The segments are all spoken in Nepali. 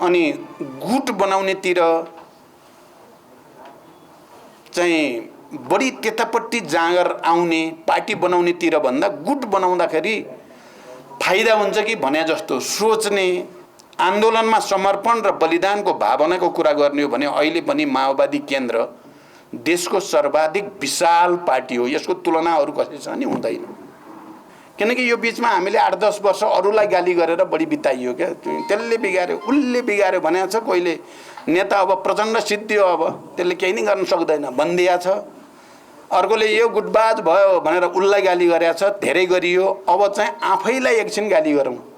अनि गुट बनाउनेतिर चाहिँ बढी त्यतापट्टि जाँगर आउने, पार्टी बनाउनेतिर भन्दा गुट बनाउँदाखेरि फाइदा हुन्छ कि भने जस्तो सोच्ने, आन्दोलनमा समर्पण र बलिदानको भावनाको कुरा गर्ने हो भने अहिले पनि माओवादी केन्द्र देशको सर्वाधिक विशाल पार्टी हो। यसको तुलना अरू कसैसँग नि हुँदैन। किनकि यो बीचमा हामीले 8-10 वर्ष अरूलाई गाली गरेर बढी बिताइयो क्या। त्यसले बिगार्यो, उसले बिगार्यो भनेको छ। कोहीले नेता अब प्रचण्ड सिद्धियो, अब त्यसले केही नै गर्न सक्दैन भनिदिया छ। अर्कोले यो गुटबाज भयो भनेर उसलाई गाली गरेको छ, धेरै गरियो। अब चाहिँ आफैलाई एकछिन गाली गरौँ।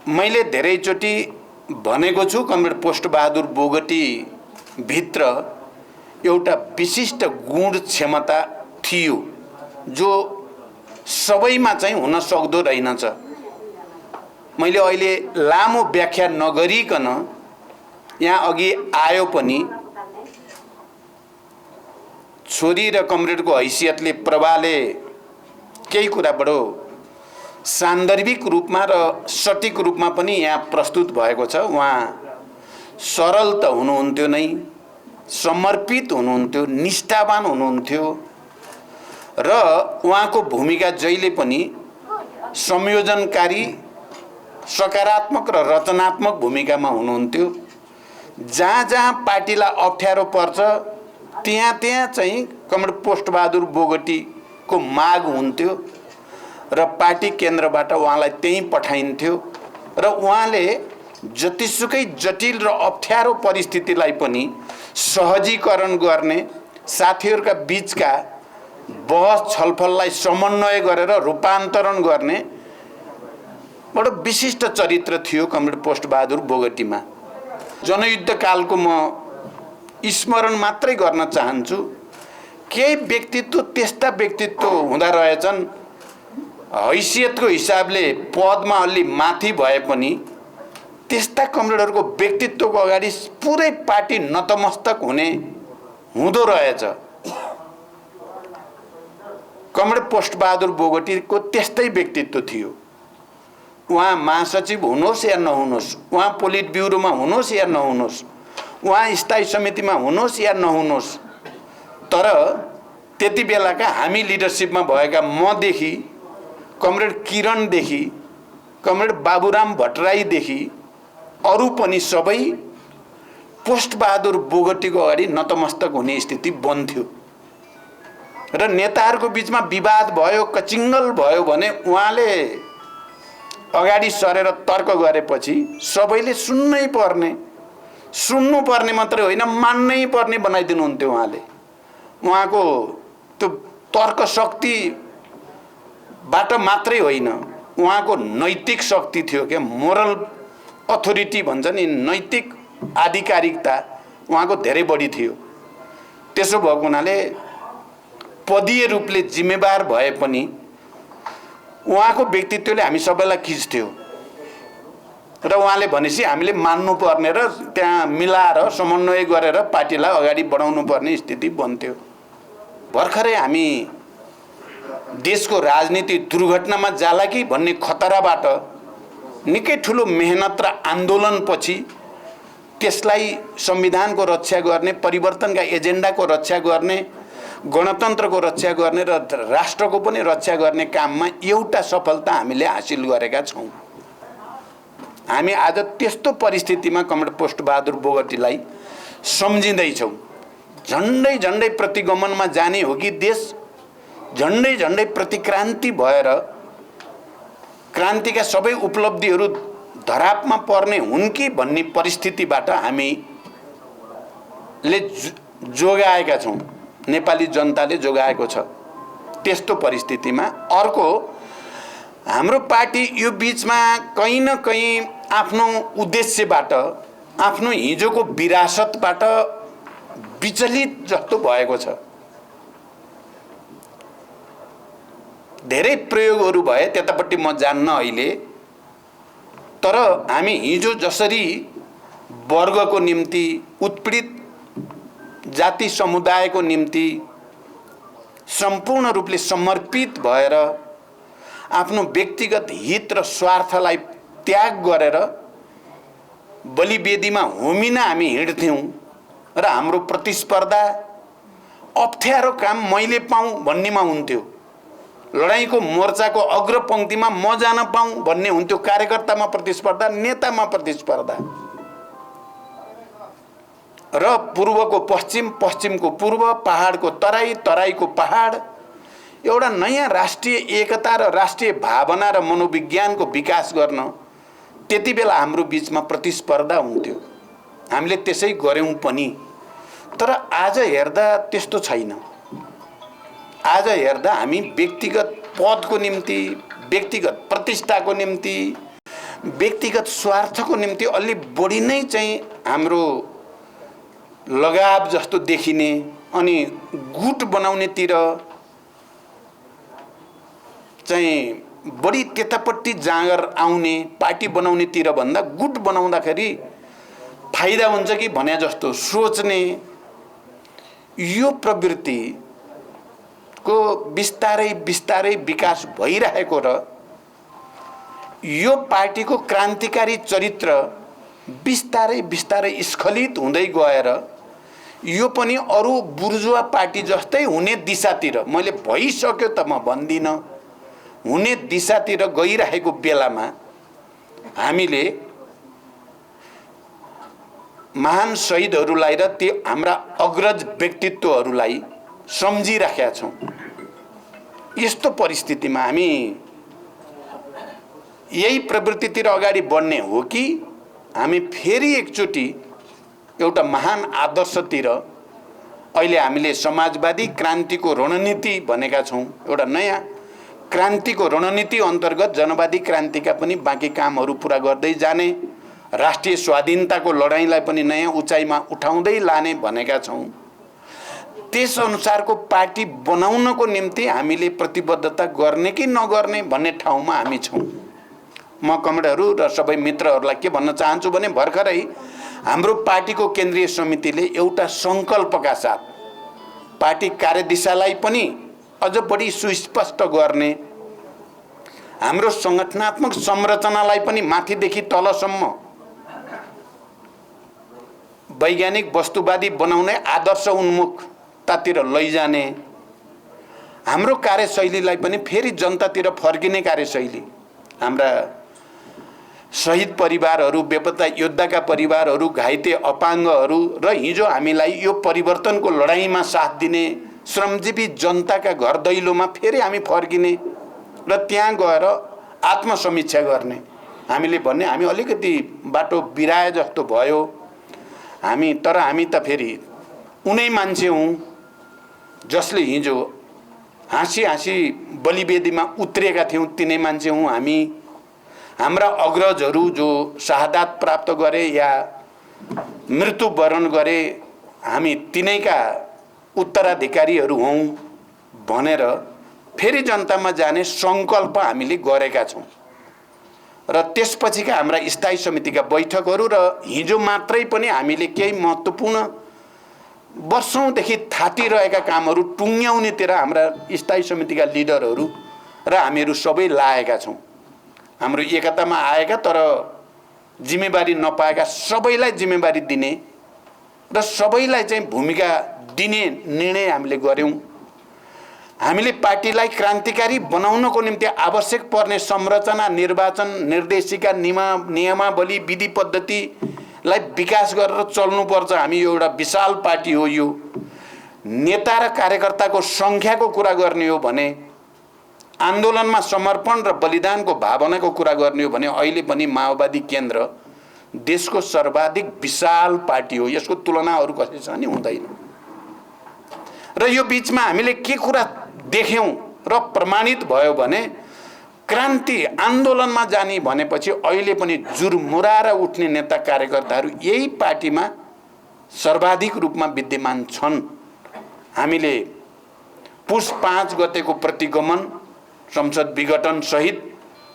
मैले धेरैचोटि भनेको छु, कमरेड पोस्टबहादुर बोगटी भित्र एउटा विशिष्ट गुण क्षमता थियो जो सबैमा चाहिँ हुन सक्दो रहेनछ। मैले अहिले लामो व्याख्या नगरिकन यहाँ अघि आयो पनि छोरी र कमरेडको हैसियतले प्रभाले केही कुरा बडो सान्दर्भिक रूपमा र सटीक रूपमा पनि यहाँ प्रस्तुत भएको छ। उहाँ सरल त हुनुहुन्थ्यो नै, समर्पित हुनुहुन्थ्यो, निष्ठावान हुनुहुन्थ्यो र उहाँको भूमिका जहिले पनि संयोजनकारी, सकारात्मक र रचनात्मक भूमिकामा हुनुहुन्थ्यो। जहाँ जहाँ पार्टीलाई अप्ठ्यारो पर्छ त्यहाँ त्यहाँ चाहिँ कमरेड पोस्टबहादुर बोगटीको माग हुन्थ्यो र पार्टी केन्द्रबाट उहाँलाई त्यहीँ पठाइन्थ्यो र उहाँले जतिसुकै जटिल र अप्ठ्यारो परिस्थितिलाई पनि सहजीकरण गर्ने, साथीहरूका बीचका बहस छलफललाई समन्वय गरेर रूपान्तरण गर्ने बडो विशिष्ट चरित्र थियो कमरेड पोस्टबहादुर बोगटीमा। जनयुद्ध कालको म स्मरण मात्रै गर्न चाहन्छु। केही व्यक्तित्व त्यस्ता व्यक्तित्व हुँदा रहेछन्, हैसियतको हिसाबले पदमा अलि माथि भए पनि त्यस्ता कमरेडहरूको व्यक्तित्वको अगाडि पुरै पार्टी नतमस्तक हुँदो रहेछ। कमरेड पोस्टबहादुर बोगटीको त्यस्तै व्यक्तित्व थियो। उहाँ महासचिव हुनुहोस् या नहुनुहोस्, उहाँ पोलिट ब्युरोमा हुनुहोस् या नहुनुहोस्, उहाँ स्थायी समितिमा हुनुहोस् या नहुनुहोस्, तर त्यति बेलाका हामी लिडरसिपमा भएका मदेखि, कमरेड किरणदेखि, कमरेड बाबुराम भट्टराईदेखि अरू पनि सबै पोस्टबहादुर बोगटीको अगाडि नतमस्तक हुने स्थिति बन्थ्यो र नेताहरूको बीचमा विवाद भयो, कचिङ्गल भयो भने उहाँले अगाडि सरेर तर्क गरेपछि सबैले सुन्नुपर्ने मात्रै होइन, मान्नै पर्ने बनाइदिनुहुन्थ्यो उहाँले। उहाँको त्यो तर्क शक्तिबाट मात्रै होइन, उहाँको नैतिक शक्ति थियो क्या, मोरल अथोरिटी भन्छ नि, नैतिक आधिकारिकता उहाँको धेरै बढी थियो। त्यसो भएको हुनाले पदीय रूपले जिम्मेवार भए पनि उहाँको व्यक्तित्वले हामी सबैलाई खिच्थ्यो। र उहाँले भनेपछि हामीले मान्नुपर्ने र त्यहाँ मिलाएर समन्वय गरेर पार्टीलाई अगाडि बढाउनु पर्ने स्थिति बन्थ्यो। भर्खरै हामी देशको राजनीति दुर्घटनामा जाला कि भन्ने खतराबाट निकै ठुलो मेहनत र आन्दोलनपछि त्यसलाई संविधानको रक्षा गर्ने, परिवर्तनका एजेन्डाको रक्षा गर्ने, गणतन्त्रको रक्षा गर्ने र राष्ट्रको पनि रक्षा गर्ने काममा एउटा सफलता हामीले हासिल गरेका छौँ। हामी आज त्यस्तो परिस्थितिमा कमरेड पोस्टबहादुर बोगटीलाई सम्झिँदैछौँ। झन्डै झन्डै प्रतिगमनमा जाने हो कि देश, झन्डै झन्डै प्रतिक्रान्ति भएर क्रान्तिका सबै उपलब्धिहरू धरापमा पर्ने हुन् कि भन्ने परिस्थितिबाट हामीले जोगाएका छौँ, नेपाली जनताले जोगाएको छ। त्यस्तो परिस्थितिमा अर्को हाम्रो पार्टी यो बीचमा कहीँ न कहीँ आफ्नो उद्देश्यबाट, आफ्नो हिजोको विरासतबाट विचलित जस्तो भएको छ। धेरै प्रयोगहरू भए, त्यतापट्टि म जान्न अहिले। तर हामी हिजो जसरी वर्गको निम्ति, उत्पीडित जाति समुदायको निम्ति सम्पूर्ण रूपले समर्पित भएर आफ्नो व्यक्तिगत हित र स्वार्थलाई त्याग गरेर बलिवेदीमा होमिन हामी हिँड्थ्यौँ र हाम्रो प्रतिस्पर्धा अप्ठ्यारो काम मैले पाऊँ भन्नेमा हुन्थ्यो। लडाईँको मोर्चाको अग्रपङ्क्तिमा म जान पाऊँ भन्ने हुन्थ्यो। कार्यकर्तामा प्रतिस्पर्धा, नेतामा प्रतिस्पर्धा। र पूर्वको पश्चिम, पश्चिमको पूर्व, पहाडको तराई, तराईको पहाड, एउटा नयाँ राष्ट्रिय एकता र राष्ट्रिय भावना र मनोविज्ञानको विकास गर्न त्यति बेला हाम्रो बीचमा प्रतिस्पर्धा हुन्थ्यो। हामीले त्यसै गर्यौँ पनि। तर आज हेर्दा त्यस्तो छैन। आज हेर्दा हामी व्यक्तिगत पदको निम्ति, व्यक्तिगत प्रतिष्ठाको निम्ति, व्यक्तिगत स्वार्थको निम्ति अलि बढी नै चाहिँ हाम्रो लगाव जस्तो देखिने, अनि गुट बनाउनेतिर चाहिँ बढी त्यतापट्टि जाँगर आउने, पार्टी बनाउनेतिर भन्दा गुट बनाउँदाखेरि फाइदा हुन्छ कि भने जस्तो सोच्ने यो प्रवृत्तिको बिस्तारै बिस्तारै विकास भइरहेको र यो पार्टीको क्रान्तिकारी चरित्र बिस्तारै बिस्तारै स्खलित हुँदै गएर यो पनि अरू बुर्जुवा पार्टी जस्तै हुने दिशातिर, मैले भइसक्यो त म भन्दिनँ, हुने दिशातिर गइरहेको बेलामा हामीले महान शहीदहरूलाई र ती हाम्रा अग्रज व्यक्तित्वहरूलाई सम्झिराखेका छौँ। यस्तो परिस्थितिमा हामी यही प्रवृत्तितिर अगाडि बढ्ने हो कि हामी फेरि एकचोटि एउटा महान आदर्शतिर, अहिले हामीले समाजवादी क्रान्तिको रणनीति भनेका छौँ, एउटा नयाँ क्रान्तिको रणनीति अन्तर्गत जनवादी क्रान्तिका पनि बाँकी कामहरू पुरा गर्दै जाने, राष्ट्रिय स्वाधीनताको लडाईँलाई पनि नयाँ उचाइमा उठाउँदै लाने भनेका छौँ। त्यस अनुसारको पार्टी बनाउनको निम्ति हामीले प्रतिबद्धता गर्ने कि नगर्ने भन्ने ठाउँमा हामी छौँ। म कमरेडहरू र सबै मित्रहरूलाई के भन्न चाहन्छु भने भर्खरै हाम्रो पार्टीको केन्द्रीय समितिले एउटा सङ्कल्पका साथ पार्टी कार्यदिशालाई पनि अझ बढी सुस्पष्ट गर्ने, हाम्रो सङ्गठनात्मक संरचनालाई पनि माथिदेखि तलसम्म वैज्ञानिक वस्तुवादी बनाउने, आदर्श उन्मुखतातिर लैजाने, हाम्रो कार्यशैलीलाई पनि फेरि जनतातिर फर्किने कार्यशैली, हाम्रा शहीद परिवारहरू, बेपत्ता योद्धाका परिवारहरू, घाइते अपाङ्गहरू र हिजो हामीलाई यो परिवर्तनको लडाईँमा साथ दिने श्रमजीवी जनताका घर दैलोमा फेरि हामी फर्किने र त्यहाँ गएर आत्मसमीक्षा गर्ने। हामीले भन्ने हामी अलिकति बाटो बिराए जस्तो भयो हामी, तर हामी त फेरि उनै मान्छे हौँ जसले हिजो हाँसी हाँसी बलिवेदीमा उत्रेका थियौँ, तिनै मान्छे हौँ हामी। हाम्रा अग्रजहरू जो शहादत प्राप्त गरे या मृत्युवरण गरे, हामी तिनैका उत्तराधिकारीहरू हौँ भनेर फेरि जनतामा जाने सङ्कल्प हामीले गरेका छौँ। र त्यसपछिका हाम्रा स्थायी समितिका बैठकहरू र हिजो मात्रै पनि हामीले केही महत्त्वपूर्ण वर्षौंदेखि थातिरहेका कामहरू टुङ्ग्याउनेतिर हाम्रा स्थायी समितिका लिडरहरू र हामीहरू सबै लागेका छौँ। हाम्रो एकतामा आएका तर जिम्मेवारी नपाएका सबैलाई जिम्मेवारी दिने र सबैलाई चाहिँ भूमिका दिने निर्णय हामीले गर्यौं। हामीले पार्टीलाई क्रान्तिकारी बनाउनको निम्ति आवश्यक पर्ने संरचना, निर्वाचन, निर्देशिका, नियमावली, विधि पद्धतिलाई विकास गरेर चल्नुपर्छ। हामी एउटा विशाल पार्टी हो। यो नेता र कार्यकर्ताको संख्याको कुरा गर्ने हो भने, आन्दोलनमा समर्पण र बलिदानको भावनाको कुरा गर्ने हो भने अहिले पनि माओवादी केन्द्र देशको सर्वाधिक विशाल पार्टी हो। यसको तुलना अरू कसैसँग नि हुँदैन। र यो बीचमा हामीले के कुरा देख्यौं र प्रमाणित भयो भने क्रान्ति आन्दोलनमा जाने भनेपछि अहिले पनि जुरमुराएर उठ्ने नेता कार्यकर्ताहरू यही पार्टीमा सर्वाधिक रूपमा विद्यमान छन्। हामीले पुस 5 गतेको प्रतिगमन, संसद विघटन सहित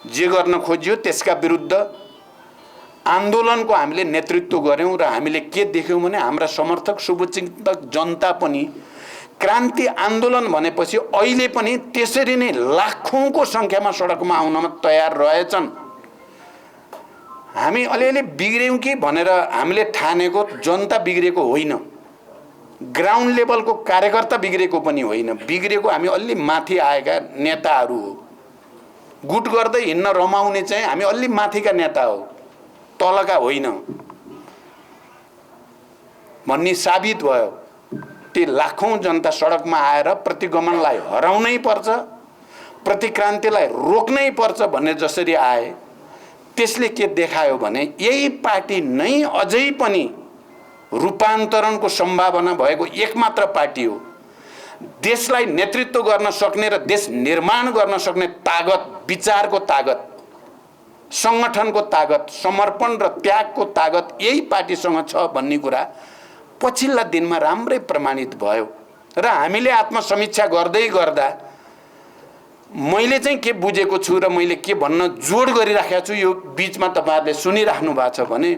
जे गर्न खोजियो त्यसका विरुद्ध आन्दोलनको हामीले नेतृत्व गर्यौं र हामीले के देख्यौं भने हाम्रा समर्थक, शुभचिन्तक जनता पनि क्रान्ति आन्दोलन भनेपछि अहिले पनि त्यसरी नै लाखौंको संख्यामा सडकमा आउनमा तयार रहेछन्। हामी अलिअलि बिग्र्यौं कि भनेर हामीले ठानेको जनता बिग्रेको होइन, ग्राउन्ड लेभलको कार्यकर्ता बिग्रेको पनि होइन। बिग्रेको हामी अलि माथि आएका नेताहरू हो। गुट गर्दै हिँड्न रमाउने चाहिँ हामी अलि माथिका नेता हो, तलका होइन भन्ने साबित भयो। ती लाखौं जनता सडकमा आएर प्रतिगमनलाई हराउनै पर्छ, प्रतिक्रान्तिलाई रोक्नै पर्छ भन्ने जसरी आए, त्यसले के देखायो भने यही पार्टी नै अझै पनि रूपान्तरणको सम्भावना भएको एकमात्र पार्टी हो। देशलाई नेतृत्व गर्न सक्ने र देश निर्माण गर्न सक्ने तागत, विचारको तागत, संगठनको तागत, समर्पण र त्यागको तागत यही पार्टीसँग छ भन्ने कुरा पछिल्ला दिनमा राम्रै प्रमाणित भयो। र हामीले आत्मसमीक्षा गर्दै गर्दा मैले चाहिँ के बुझेको छु र मैले के भन्न जोड गरिराखेको छु, यो बीचमा तपाईहरुले सुनिराख्नु भएको छ भने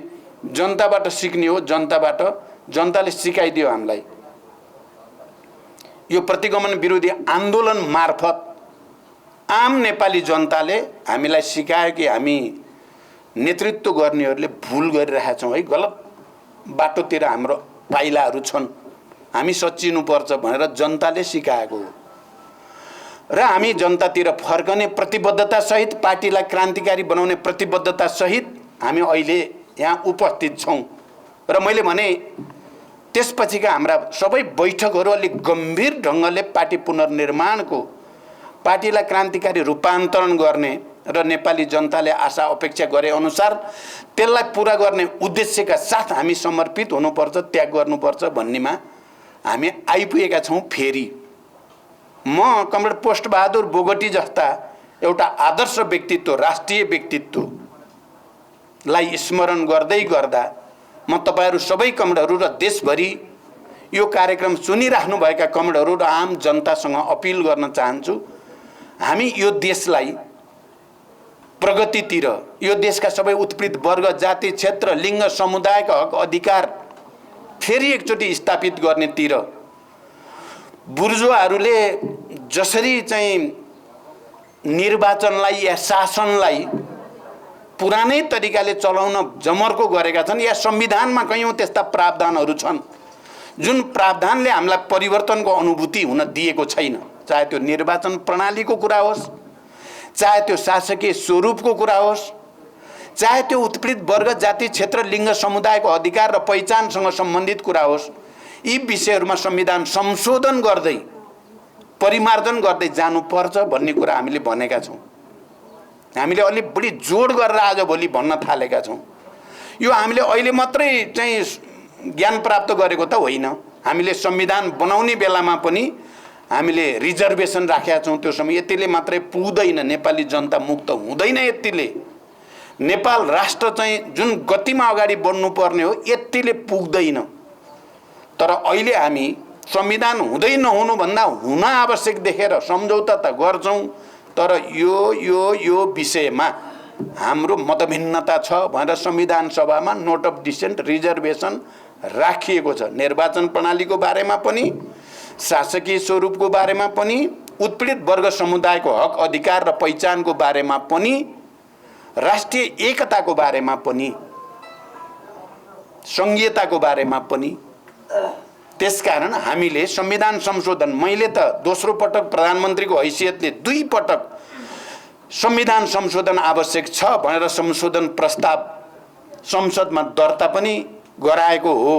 जनताबाट सिक्ने हो। जनताले सिकाइदियो हामीलाई। यो प्रतिगमन विरोधी आन्दोलन मार्फत आम नेपाली जनताले हामीलाई सिकायो कि हामी नेतृत्व गर्नेहरूले भुल गरिरहेका छौं है, गलत बाटोतिर हाम्रो पाइलाहरू छन्, हामी सच्चिनु पर्छ भनेर जनताले सिकाएको हो। र हामी जनतातिर फर्कने प्रतिबद्धता सहित, पार्टीलाई क्रान्तिकारी बनाउने प्रतिबद्धता सहित हामी अहिले यहाँ उपस्थित छौं। र मैले भने त्यसपछिका हाम्रा सबै बैठकहरू अलिक गम्भीर ढंगले पार्टी पुनर्निर्माणको, पार्टीलाई क्रान्तिकारी रूपान्तरण गर्ने र नेपाली जनताले आशा अपेक्षा गरे अनुसार त्यसलाई पूरा गर्ने उद्देश्यका साथ हामी समर्पित हुनुपर्छ, त्याग गर्नुपर्छ भन्नेमा हामी आइपुगेका छौं। फेरि म कमरेड पोस्टबहादुर बोगटी जस्ता एउटा आदर्श व्यक्तित्व, राष्ट्रिय व्यक्तित्वलाई स्मरण गर्दै गर्दा म तपाईहरु सबै कमरेडहरू र देशभरि यो कार्यक्रम सुनिराख्नु भएका कमरेडहरू र आम जनतासँग अपील गर्न चाहन्छु। हामी यो देशलाई प्रगतितिर, यो देशका सबै उत्पीडित वर्ग, जाति, क्षेत्र, लिङ्ग, समुदायका हक अधिकार फेरि एकचोटि स्थापित गर्नेतिर बुर्जुवाहरूले जसरी चाहिँ निर्वाचनलाई या शासनलाई पुरानै तरिकाले चलाउन जमर्को गरेका छन्, या संविधानमा कयौं त्यस्ता प्रावधानहरू छन् जुन प्रावधानले हामीलाई परिवर्तनको अनुभूति हुन दिएको छैन। चाहे त्यो निर्वाचन प्रणालीको कुरा होस्, चाहे त्यो शासकीय स्वरूपको कुरा होस्, चाहे त्यो उत्पीडित वर्ग, जाति, क्षेत्र, लिङ्ग, समुदायको अधिकार र पहिचानसँग सम्बन्धित कुरा होस्, यी विषयहरूमा संविधान संशोधन गर्दै, परिमार्जन गर्दै जानुपर्छ भन्ने कुरा हामीले भनेका छौं। हामीले अलिक बढी जोड गरेर आजभोलि भन्न थालेका छौं। यो हामीले अहिले मात्रै चाहिँ ज्ञान प्राप्त गरेको त होइन। हामीले संविधान बनाउने बेलामा पनि हामीले रिजर्भेसन राखेका छौं। त्यो समय यतिले मात्रै पुग्दैन, नेपाली जनता मुक्त हुँदैन यतिले। नेपाल राष्ट्र चाहिँ जुन गतिमा अगाडि बढ्नु पर्ने हो यतिले पुग्दैन। तर अहिले हामी संविधान हुँदै नहुनु भन्दा हुन आवश्यक देखेर सम्झौता त गर्छौं, तर यो विषयमा हाम्रो मतभिन्नता छ भनेर संविधान सभामा नोट अफ डिसेन्ट रिजर्भेसन राखिएको छ। निर्वाचन प्रणालीको बारेमा पनि, शासकीय स्वरूपको बारेमा पनि, उत्पीडित वर्ग समुदायको हक अधिकार र पहिचानको बारेमा पनि, राष्ट्रिय एकताको बारेमा पनि, संघीयताको बारेमा पनि। त्यसकारण हामीले संविधान संशोधन, मैले त दोस्रो पटक प्रधानमन्त्रीको हैसियतले 2 पटक संविधान संशोधन आवश्यक छ भनेर संशोधन प्रस्ताव संसदमा दर्ता पनि गराएको हो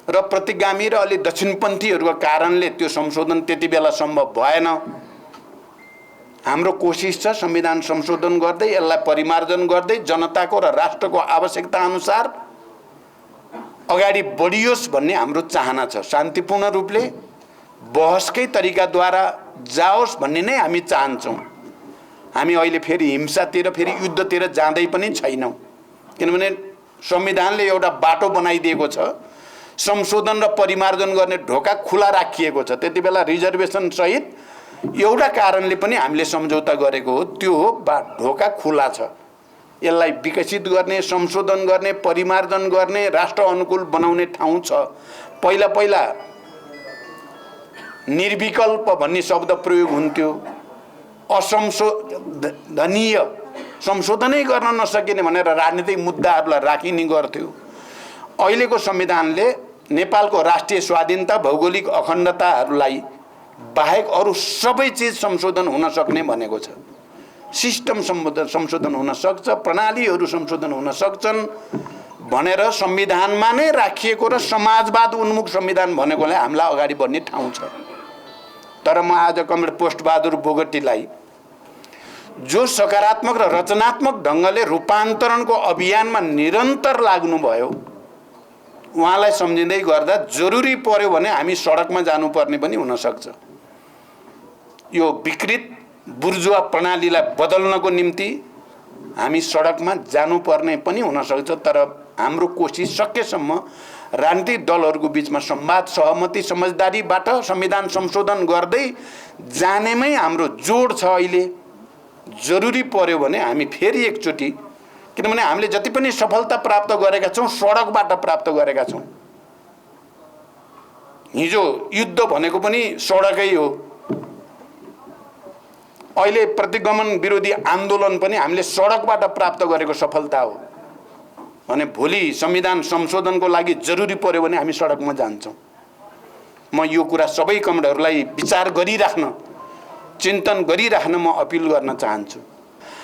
र प्रतिगामी र अलि दक्षिणपन्थीहरूको कारणले त्यो संशोधन त्यति बेला सम्भव भएन। हाम्रो कोसिस छ संविधान संशोधन गर्दै यसलाई परिमार्जन गर्दै जनताको र राष्ट्रको आवश्यकता अनुसार अगाडि बढियोस् भन्ने हाम्रो चाहना छ। शान्तिपूर्ण रूपले बहसकै तरिकाद्वारा जाओस् भन्ने नै हामी चाहन्छौँ। हामी अहिले फेरि हिंसातिर, फेरि युद्धतिर जाँदै पनि छैनौँ, किनभने संविधानले एउटा बाटो बनाइदिएको छ। संशोधन र परिमार्जन गर्ने ढोका खुला राखिएको छ। त्यति बेला रिजर्भेसन सहित एउटा कारणले पनि हामीले सम्झौता गरेको हो, त्यो हो ढोका खुला छ। यसलाई विकसित गर्ने, संशोधन गर्ने, परिमार्जन गर्ने, राष्ट्र अनुकूल बनाउने ठाउँ छ। पहिला पहिला निर्विकल्प भन्ने शब्द प्रयोग हुन्थ्यो, असंशोधनीय, संशोधनै गर्न नसकिने भनेर राजनीतिक मुद्दाहरूलाई राखिने गर्थ्यो। अहिलेको संविधानले नेपालको राष्ट्रिय स्वाधीनता, भौगोलिक अखण्डताहरूलाई बाहेक अरू सबै चिज संशोधन हुन सक्ने भनेको छ। सिस्टम संशोधन हुन सक्छ, प्रणालीहरू संशोधन हुन सक्छन् भनेर संविधानमा नै राखिएको र समाजवाद उन्मुख संविधान भनेकोले हामीलाई अगाडि बढ्ने ठाउँ छ। तर म आज कमरेड पोस्टबहादुर बोगटीलाई, जो सकारात्मक र रचनात्मक ढङ्गले रूपान्तरणको अभियानमा निरन्तर लाग्नुभयो, उहाँलाई सम्झिँदै गर्दा जरुरी पर्यो भने हामी सडकमा जानुपर्ने पनि हुनसक्छ। यो विकृत बुर्जुवा प्रणालीलाई बदल्नको निम्ति हामी सडकमा जानुपर्ने पनि हुनसक्छ। तर हाम्रो कोसिस सकेसम्म राजनीतिक दलहरूको बिचमा संवाद, सहमति, समझदारीबाट संविधान संशोधन गर्दै जानेमै हाम्रो जोड छ। अहिले जरुरी पर्यो भने हामी फेरि एकचोटि, किनभने हामीले जति पनि सफलता प्राप्त गरेका छौँ सडकबाट प्राप्त गरेका छौँ। हिजो युद्ध भनेको पनि सडकै हो। अहिले प्रतिगमन विरोधी आन्दोलन पनि हामीले सडकबाट प्राप्त गरेको सफलता हो भने भोलि संविधान संशोधनको लागि जरुरी पर्यो भने हामी सडकमा जान्छौँ। म यो कुरा सबै कमरेडहरूलाई विचार गरिराख्न, चिन्तन गरिराख्न म अपिल गर्न चाहन्छु।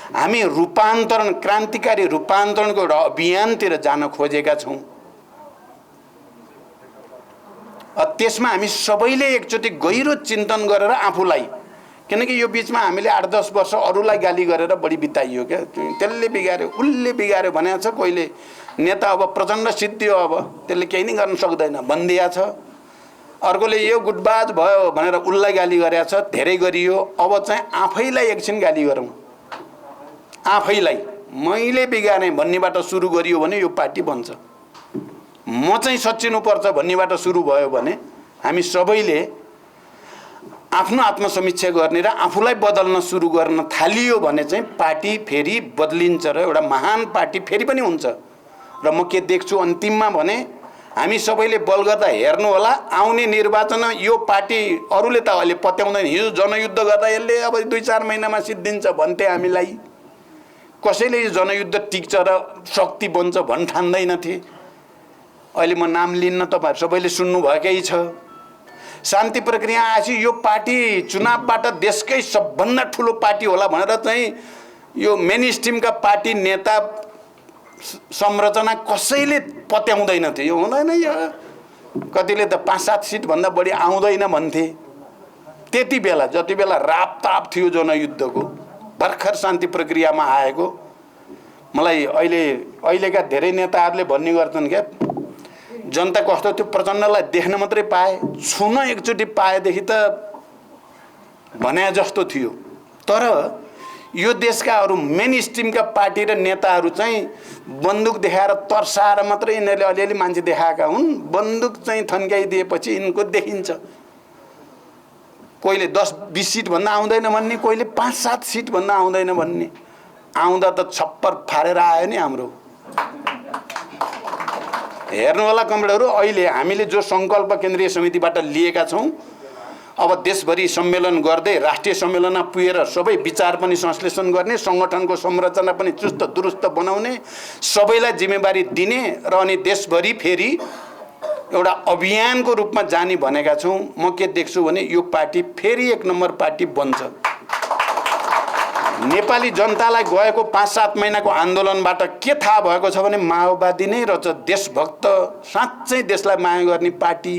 हामी रूपान्तरण, क्रान्तिकारी रूपान्तरणको एउटा अभियानतिर जान खोजेका छौँ। त्यसमा हामी सबैले एकचोटि गहिरो चिन्तन गरेर आफूलाई, किनकि यो बिचमा हामीले 8-10 वर्ष अरूलाई गाली गरेर बढी बिताइयो क्या। त्यसले बिगार्यो, उसले बिगार्यो भनेको छ। कोहीले नेता अब प्रचण्ड सिद्धियो, अब त्यसले केही नै गर्न सक्दैन भनिदिएको छ। अर्कोले यो गुटबाज भयो भनेर उसलाई गाली गरेको छ, धेरै गरियो। अब चाहिँ आफैलाई एकछिन गाली गरौँ, आफैलाई मैले बिगारेँ भन्नेबाट सुरु गरियो भने यो पार्टी बन्छ। म चाहिँ सच्चिनुपर्छ भन्नेबाट सुरु भयो भने हामी सबैले आफ्नो आत्मसमीक्षा गर्ने र आफूलाई बदल्न सुरु गर्न थालियो भने चाहिँ पार्टी फेरि बदलिन्छ र एउटा महान पार्टी फेरि पनि हुन्छ। र म के देख्छु अन्तिममा भने हामी सबैले बल गर्दा हेर्नु होला, आउने निर्वाचनमा यो पार्टी अरूले त अहिले पत्याउँदैन। हिजो जनयुद्ध गर्दा यसले अब 2-4 महिनामा सिद्धिन्छ भन्थे हामीलाई। कसैले यो जनयुद्ध टिक्छ र शक्ति बन्छ भन्न ठान्दैनथे। अहिले म नाम लिन्न, तपाईहरु सबैले सुन्नुभएकै छ। शान्ति प्रक्रिया आएपछि यो पार्टी चुनावबाट देशकै सबभन्दा ठुलो पार्टी होला भनेर चाहिँ यो मेन स्ट्रिमका पार्टी नेता संरचना कसैले पत्याउँदैनथे। यो हुँदैन, यो कतिले त 5-7 सिट भन्दा बढी आउँदैन भन्थे। त्यति बेला जति बेला रापताप थियो जनयुद्धको, भर्खर शान्ति प्रक्रियामा आएको, मलाई अहिलेका धेरै नेताहरूले भन्ने गर्छन् क्या, जनता कस्तो थियो प्रचण्डलाई देख्न मात्रै पाए, छुन एकचोटि पाएदेखि त भने जस्तो थियो। तर यो देशका अरू मेन स्ट्रिमका पार्टी र नेताहरू चाहिँ बन्दुक देखाएर तर्साएर मात्रै यिनीहरूले अलिअलि मान्छे देखाएका हुन्। बन्दुक चाहिँ थन्काइदिएपछि यिनको देखिन्छ। कोहीले 10-20 सिट भन्दा आउँदैन भन्ने, कोहीले 5-7 सिट भन्दा आउँदैन भन्ने। आउँदा त छप्पर फारेर आयो नि हाम्रो। हेर्नु होला कमरेडहरू, अहिले हामीले जो सङ्कल्प केन्द्रीय समितिबाट लिएका छौँ, अब देशभरि सम्मेलन गर्दै राष्ट्रिय सम्मेलनमा पुगेर सबै विचार पनि संश्लेषण गर्ने, सङ्गठनको संरचना पनि चुस्त दुरुस्त बनाउने, सबैलाई जिम्मेवारी दिने र अनि देशभरि फेरि एउटा अभियानको रूपमा जाने भनेका छौँ। म के देख्छु भने यो पार्टी फेरि 1 नम्बर पार्टी बन्छ। नेपाली जनतालाई गएको 5-7 महिनाको आन्दोलनबाट के थाहा भएको छ भने माओवादी नै रहेछ देशभक्त, साँच्चै देशलाई माया गर्ने पार्टी,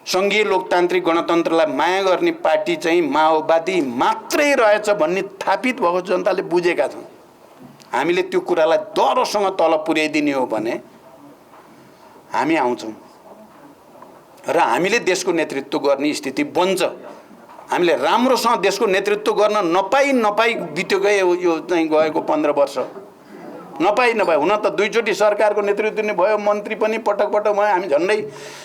सङ्घीय लोकतान्त्रिक गणतन्त्रलाई माया गर्ने पार्टी चाहिँ माओवादी मात्रै रहेछ भन्ने थापित भएको जनताले बुझेका छन्। हामीले त्यो कुरालाई डरोसँग तल पुर्याइदिने हो भने हामी आउँछौँ र हामीले देशको नेतृत्व गर्ने स्थिति बन्छ। हामीले राम्रोसँग देशको नेतृत्व गर्न नपाई बित्यो गयो यो चाहिँ गएको 15 वर्ष, नपाई हुन त 2 चोटि सरकारको नेतृत्व नै भयो, मन्त्री पनि पटक भयो। हामी झन्डै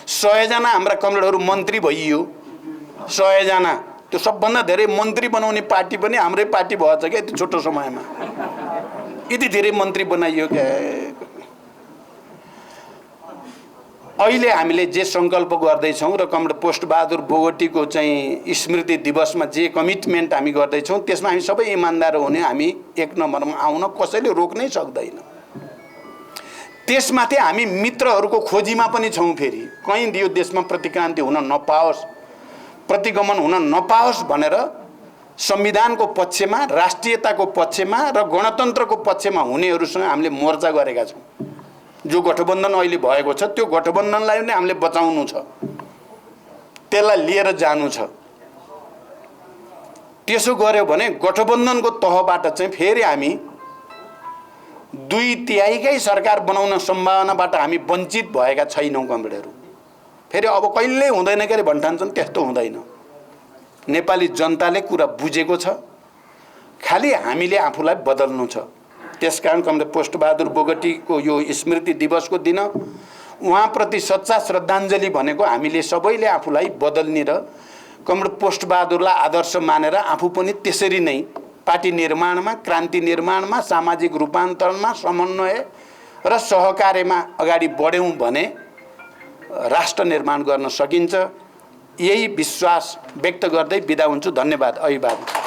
100 जना हाम्रा कमरेडहरू मन्त्री भइयो, 100 जना। त्यो सबभन्दा धेरै मन्त्री बनाउने पार्टी पनि हाम्रै पार्टी भएछ क्या यति छोटो समयमा, यति धेरै मन्त्री बनाइयो क्या। अहिले हामीले जे सङ्कल्प गर्दैछौँ र कमरेड पोस्टबहादुर बोगटीको चाहिँ स्मृति दिवसमा जे कमिटमेन्ट हामी गर्दैछौँ त्यसमा हामी सबै इमान्दार हुने, हामी 1 नम्बरमा आउन कसैले रोक्नै सक्दैन। त्यसमाथि हामी मित्रहरूको खोजीमा पनि छौँ। फेरि कहीँ यो देशमा प्रतिक्रान्ति हुन नपाओस्, प्रतिगमन हुन नपाओस् भनेर संविधानको पक्षमा, राष्ट्रियताको पक्षमा र गणतन्त्रको पक्षमा हुनेहरूसँग हामीले मोर्चा गरेका छौँ। जो गठबन्धन अहिले भएको छ त्यो गठबन्धनलाई नै हामीले बचाउनु छ, त्यसलाई लिएर जानु छ। त्यसो गर्यो भने गठबन्धनको तहबाट चाहिँ फेरि हामी 2/3 सरकार बनाउन सम्भावनाबाट हामी वञ्चित भएका छैनौँ कमरेडहरू। फेरि अब कहिल्यै हुँदैन के अरे भन्ठान्छन्, त्यस्तो हुँदैन। नेपाली जनताले कुरा बुझेको छ, खालि हामीले आफूलाई बदल्नु छ। त्यसकारण कमरेड पोस्टबहादुर बोगटीको यो स्मृति दिवसको दिन उहाँप्रति सच्चा श्रद्धाञ्जली भनेको हामीले सबैले आफूलाई बदल्ने र कमरेड पोस्टबहादुरलाई आदर्श मानेर आफू पनि त्यसरी नै पार्टी निर्माणमा, क्रान्ति निर्माणमा, सामाजिक रूपान्तरणमा, समन्वय र सहकार्यमा अगाडि बढ्यौँ भने राष्ट्र निर्माण गर्न सकिन्छ। यही विश्वास व्यक्त गर्दै बिदा हुन्छु। धन्यवाद। अभिवादन।